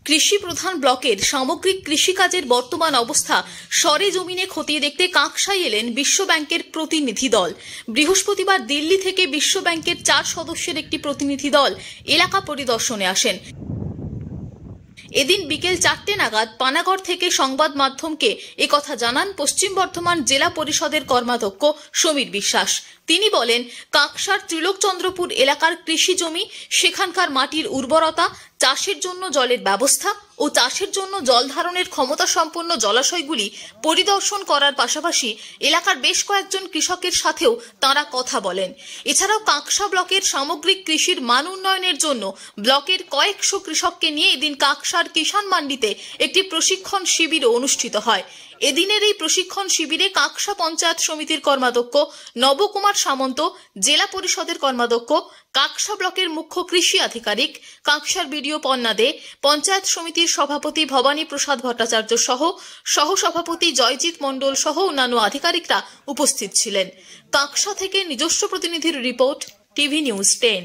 কৃষি প্রধান ব্লকের সামগ্রিক কৃষিকাজের বর্তমান অবস্থা সরেজমিনে খতিয়ে দেখতে কাকসায় এলেন বিশ্ব ব্যাংকের প্রতিনিধি দল। বৃহস্পতিবার দিল্লি থেকে বিশ্ব ব্যাংকের 4 সদস্যের একটি প্রতিনিধি দল এলাকা পরিদর্শনে আসেন। এদিন বিকেল 4টে নাগাদ পানাগড় থেকে সংবাদ মাধ্যমকে একথা জানান পশ্চিম বর্ধমান জেলা পরিষদের কর্মাধ্যক্ষ সমীর বিশ্বাস। তিনি বলেন, কাকসার ত্রিলোকচন্দ্রপুর এলাকার কৃষি জমি, সেখানকার মাটির উর্বরতা, চাষের জন্য জলের ব্যবস্থা ও চাষের জন্য জল ধারণের ক্ষমতা সম্পন্ন জলাশয়গুলি পরিদর্শন করার পাশাপাশি এলাকার বেশ কয়েকজন কৃষকের সাথেও তাঁরা কথা বলেন। এছাড়াও কাকসা ব্লকের সামগ্রিক কৃষির মান উন্নয়নের জন্য ব্লকের কয়েকশো কৃষককে নিয়ে এদিন কাকসার কিষাণ মান্ডিতে একটি প্রশিক্ষণ শিবিরও অনুষ্ঠিত হয়। এদিনের এই প্রশিক্ষণ শিবিরে কাকসা পঞ্চায়েত সমিতির কর্মাধ্যক্ষ নবকুমার সামন্ত, জেলা পরিষদের কর্মাধ্যক্ষ, কাকসা ব্লকের মুখ্য কৃষি আধিকারিক, কাকসার বিডিও পন্না দে, পঞ্চায়েত সমিতির সভাপতি ভবানী প্রসাদ ভট্টাচার্য সহ সহসভাপতি জয়জিৎ মণ্ডল সহ অন্যান্য আধিকারিকরা উপস্থিত ছিলেন। কাকসা থেকে নিজস্ব প্রতিনিধির রিপোর্ট, টিভি নিউজ 10।